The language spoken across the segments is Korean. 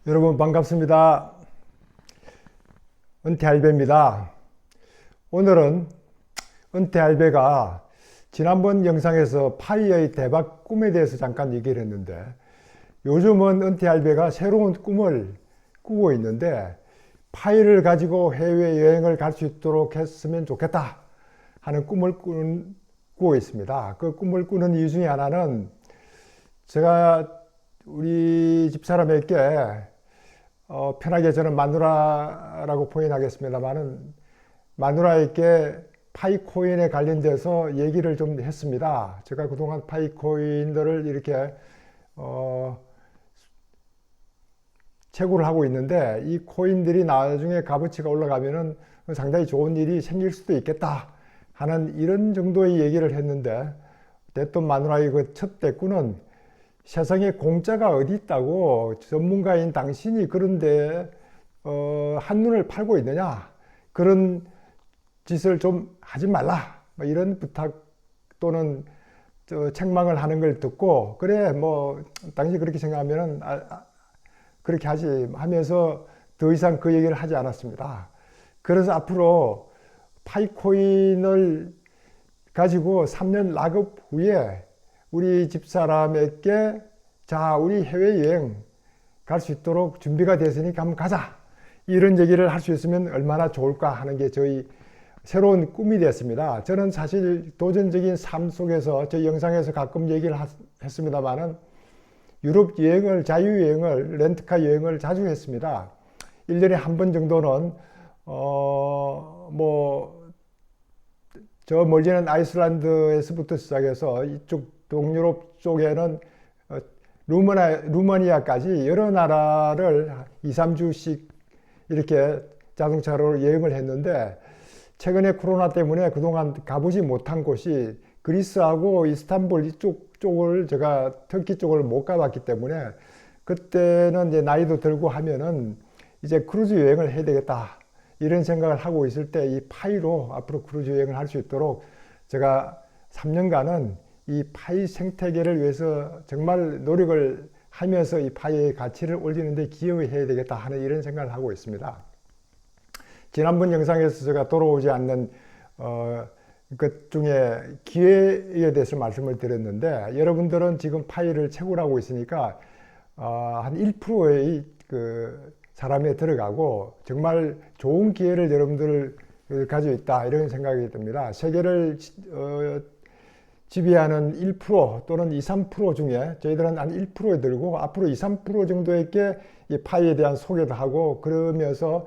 여러분 반갑습니다. 은퇴할배입니다. 오늘은 은퇴할배가 지난번 영상에서 파이의 대박 꿈에 대해서 잠깐 얘기를 했는데, 요즘은 은퇴할배가 새로운 꿈을 꾸고 있는데 파이를 가지고 해외여행을 갈 수 있도록 했으면 좋겠다 하는 꿈을 꾸고 있습니다. 그 꿈을 꾸는 이유 중에 하나는, 제가 우리 집사람에게 편하게 저는 마누라라고 포인하겠습니다만은, 마누라에게 파이코인에 관련돼서 얘기를 좀 했습니다. 제가 그동안 파이코인들을 이렇게 채굴을 하고 있는데, 이 코인들이 나중에 값어치가 올라가면은 상당히 좋은 일이 생길 수도 있겠다 하는 이런 정도의 얘기를 했는데, 됐던 마누라의 그 첫 대꾸는, 세상에 공짜가 어디 있다고 전문가인 당신이 그런데 한눈을 팔고 있느냐, 그런 짓을 좀 하지 말라, 뭐 이런 부탁 또는 책망을 하는 걸 듣고, 그래 뭐 당신이 그렇게 생각하면은 그렇게 하지 하면서 더 이상 그 얘기를 하지 않았습니다. 그래서 앞으로 파이코인을 가지고 3년 락업 후에 우리 집사람에게, 자, 우리 해외여행 갈 수 있도록 준비가 됐으니까 한번 가자, 이런 얘기를 할 수 있으면 얼마나 좋을까 하는 게 저희 새로운 꿈이 됐습니다. 저는 사실 도전적인 삶 속에서, 저 영상에서 가끔 얘기를 했습니다만은, 유럽 여행을, 자유여행을, 렌트카 여행을 자주 했습니다. 1년에 한 번 정도는 저 멀리는 아이슬란드에서부터 시작해서 이쪽 동유럽 쪽에는 루마니아까지 여러 나라를 2, 3주씩 이렇게 자동차로 여행을 했는데, 최근에 코로나 때문에 그동안 가보지 못한 곳이 그리스하고 이스탄불 쪽을 제가 터키 쪽을 못 가봤기 때문에, 그때는 이제 나이도 들고 하면은 이제 크루즈 여행을 해야 되겠다 이런 생각을 하고 있을 때, 이 파이로 앞으로 크루즈 여행을 할 수 있도록 제가 3년간은 이 파이 생태계를 위해서 정말 노력을 하면서 이 파이의 가치를 올리는 데 기여해야 되겠다 하는 이런 생각을 하고 있습니다. 지난번 영상에서 제가 돌아오지 않는 것 중에 기회에 대해서 말씀을 드렸는데, 여러분들은 지금 파이를 채굴하고 있으니까 한 1%의 그 사람에 들어가고 정말 좋은 기회를 여러분들 가지고 있다, 이런 생각이 듭니다. 세계를 지배하는 1% 또는 2, 3% 중에 저희들은 한 1%에 들고, 앞으로 2, 3% 정도에게 이 파이에 대한 소개도 하고, 그러면서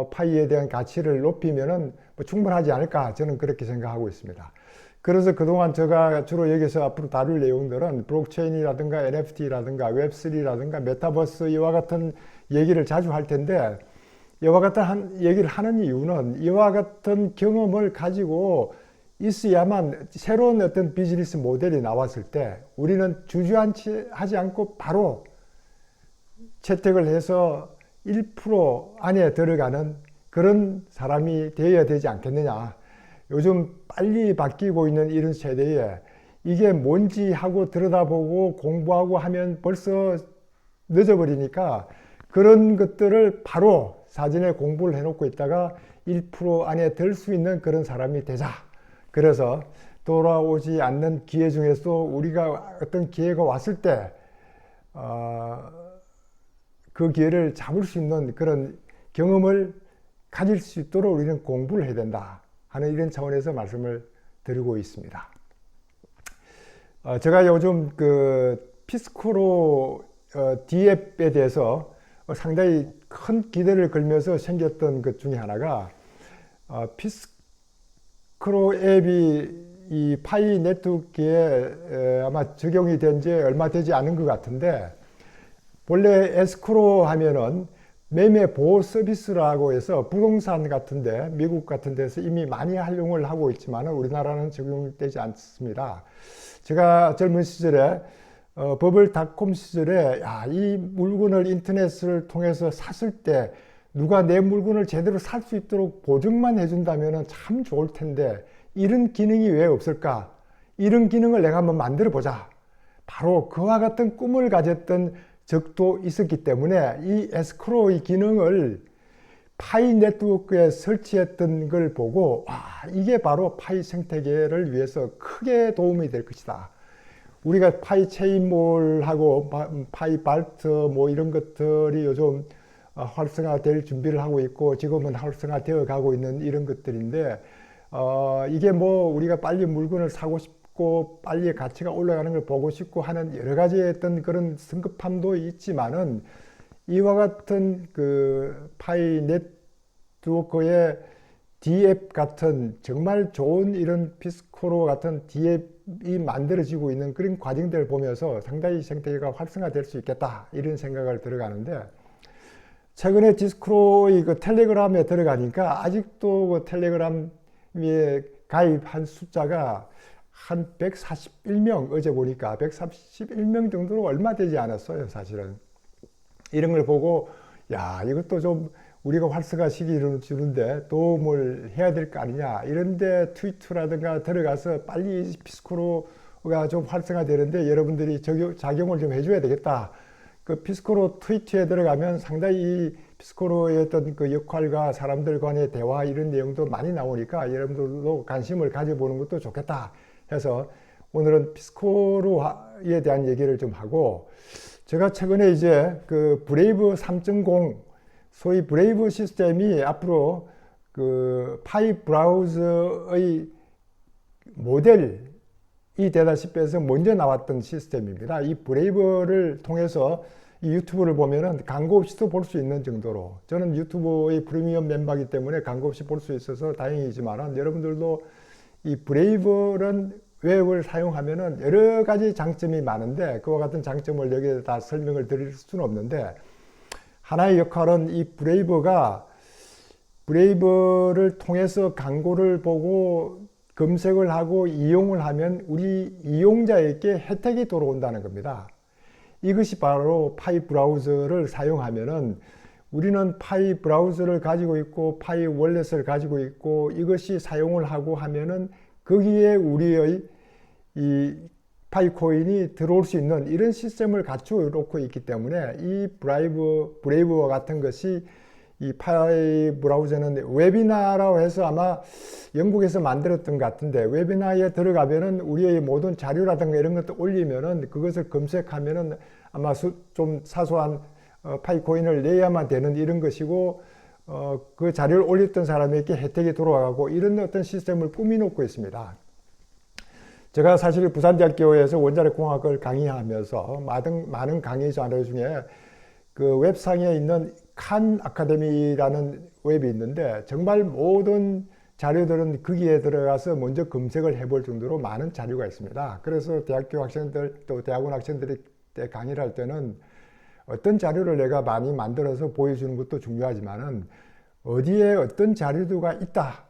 파이에 대한 가치를 높이면은 뭐 충분하지 않을까, 저는 그렇게 생각하고 있습니다. 그래서 그동안 제가 주로 여기서 앞으로 다룰 내용들은 블록체인이라든가 NFT라든가 웹3라든가 메타버스, 이와 같은 얘기를 자주 할 텐데, 이와 같은 얘기를 하는 이유는, 이와 같은 경험을 가지고 있어야만 새로운 어떤 비즈니스 모델이 나왔을 때 우리는 주저하지 않고 바로 채택을 해서 1% 안에 들어가는 그런 사람이 되어야 되지 않겠느냐. 요즘 빨리 바뀌고 있는 이런 세대에 이게 뭔지 하고 들여다보고 공부하고 하면 벌써 늦어버리니까, 그런 것들을 바로 사전에 공부를 해놓고 있다가 1% 안에 들 수 있는 그런 사람이 되자. 그래서 돌아오지 않는 기회 중에서 우리가 어떤 기회가 왔을 때 그 기회를 잡을 수 있는 그런 경험을 가질 수 있도록 우리는 공부를 해야 된다 하는 이런 차원에서 말씀을 드리고 있습니다. 제가 요즘 그 피스코로 D앱에 대해서 상당히 큰 기대를 걸면서 생겼던 것 중에 하나가, 피스크로 앱이 이 파이 네트워크에 아마 적용이 된 지 얼마 되지 않은 것 같은데, 원래 에스크로 하면은 매매 보호 서비스라고 해서 부동산 같은데, 미국 같은 데서 이미 많이 활용을 하고 있지만 우리나라는 적용되지 않습니다. 제가 젊은 시절에 버블닷컴 시절에, 이 물건을 인터넷을 통해서 샀을 때 누가 내 물건을 제대로 살 수 있도록 보증만 해준다면 참 좋을 텐데, 이런 기능이 왜 없을까? 이런 기능을 내가 한번 만들어 보자. 바로 그와 같은 꿈을 가졌던 적도 있었기 때문에 이 에스크로의 기능을 파이 네트워크에 설치했던 걸 보고 이게 바로 파이 생태계를 위해서 크게 도움이 될 것이다. 우리가 파이 체인몰하고 파이 발트 뭐 이런 것들이 요즘 활성화될 준비를 하고 있고 지금은 활성화되어 가고 있는 이런 것들인데 이게 뭐 우리가 빨리 물건을 사고 싶고 빨리 가치가 올라가는 걸 보고 싶고 하는 여러 가지 어떤 그런 성급함도 있지만은 이와 같은 그 파이 네트워크의 D앱 같은 정말 좋은 이런 피스코로 같은 D앱이 만들어지고 있는 그런 과정들을 보면서 상당히 생태계가 활성화될 수 있겠다 이런 생각을 들어가는데 최근에 디스크로의 그 텔레그램에 들어가니까 아직도 그 텔레그램에 가입한 숫자가 한 141명 어제 보니까 141명 정도로 얼마 되지 않았어요 사실은. 이런 걸 보고 야 이것도 좀 우리가 활성화 시기를 주는데 도움을 해야 될 거 아니냐 이런데 트위터라든가 들어가서 빨리 피스코로가 좀 활성화되는데 여러분들이 작용을 좀 해줘야 되겠다. 그 피스코로 트위터에 들어가면 상당히 이 피스코로의 어떤 그 역할과 사람들 간의 대화 이런 내용도 많이 나오니까 여러분들도 관심을 가져보는 것도 좋겠다 해서 오늘은 피스코로에 대한 얘기를 좀 하고 제가 최근에 이제 그 브레이브 3.0 소위 브레이브 시스템이 앞으로 그 파이 브라우저의 모델이 되다시피 해서 먼저 나왔던 시스템입니다. 이 브레이브를 통해서 이 유튜브를 보면은 광고 없이도 볼 수 있는 정도로 저는 유튜브의 프리미엄 멤버이기 때문에 광고 없이 볼 수 있어서 다행이지만 여러분들도 이 브레이브는 웹을 사용하면은 여러 가지 장점이 많은데 그와 같은 장점을 여기에 다 설명을 드릴 수는 없는데 하나의 역할은 이 브레이브를 통해서 광고를 보고 검색을 하고 이용을 하면 우리 이용자에게 혜택이 들어온다는 겁니다. 이것이 바로 파이 브라우저를 사용하면은 우리는 파이 브라우저를 가지고 있고 파이 월렛을 가지고 있고 이것이 사용을 하고 하면은 거기에 우리의 이 파이코인이 들어올 수 있는 이런 시스템을 갖추어 놓고 있기 때문에 이 브레이브와 같은 것이 이 파이 브라우저는 웨비나라고 해서 아마 영국에서 만들었던 것 같은데 웨비나에 들어가면은 우리의 모든 자료라든가 이런 것도 올리면은 그것을 검색하면은 아마 좀 사소한 파이코인을 내야만 되는 이런 것이고 그 자료를 올렸던 사람에게 혜택이 돌아가고 이런 어떤 시스템을 꾸미놓고 있습니다. 제가 사실 부산대학교에서 원자력공학을 강의하면서 많은 강의 자료 중에 그 웹상에 있는 칸 아카데미라는 웹이 있는데 정말 모든 자료들은 거기에 들어가서 먼저 검색을 해볼 정도로 많은 자료가 있습니다. 그래서 대학교 학생들 또 대학원 학생들이 강의를 할 때는 어떤 자료를 내가 많이 만들어서 보여주는 것도 중요하지만은 어디에 어떤 자료가 있다.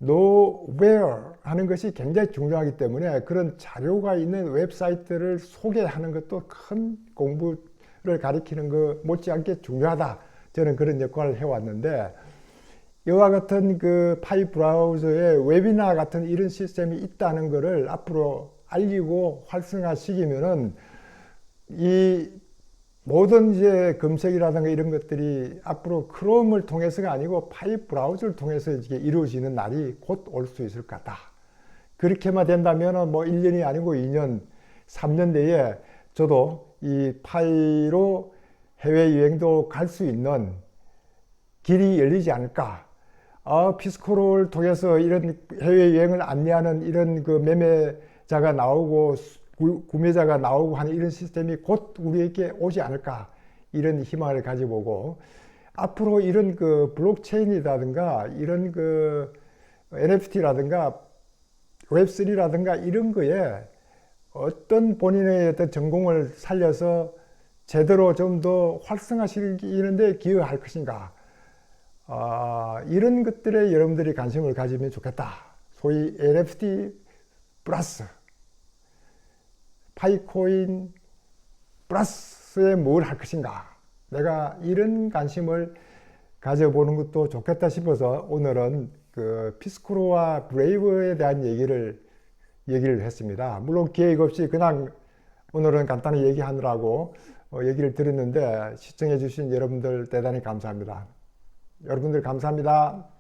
know where 하는 것이 굉장히 중요하기 때문에 그런 자료가 있는 웹사이트를 소개하는 것도 큰 공부를 가리키는 것 못지않게 중요하다. 저는 그런 역할을 해왔는데 이와 같은 그 파이 브라우저에 웨비나 같은 이런 시스템이 있다는 것을 앞으로 알리고 활성화시키면은 이 모든 이제 검색이라든가 이런 것들이 앞으로 크롬을 통해서가 아니고 파이 브라우저를 통해서 이게 이루어지는 날이 곧 올 수 있을 것 같다. 그렇게만 된다면 뭐 1년이 아니고 2년, 3년 내에 저도 이 파이로 해외여행도 갈 수 있는 길이 열리지 않을까. 피스코를 통해서 이런 해외여행을 안내하는 이런 그 매매자가 나오고 구매자가 나오고 하는 이런 시스템이 곧 우리에게 오지 않을까 이런 희망을 가져보고 앞으로 이런 그 블록체인이라든가 이런 그 NFT라든가 웹3라든가 이런 거에 어떤 본인의 어떤 전공을 살려서 제대로 좀 더 활성화시키는데 기여할 것인가 이런 것들에 여러분들이 관심을 가지면 좋겠다. 소위 NFT 플러스 파이코인 플러스에 뭘 할 것인가 내가 이런 관심을 가져보는 것도 좋겠다 싶어서 오늘은 그 피스코로와 브레이브에 대한 얘기를 했습니다. 물론 계획 없이 그냥 오늘은 간단히 얘기하느라고 얘기를 드렸는데 시청해 주신 여러분들 대단히 감사합니다. 여러분들 감사합니다.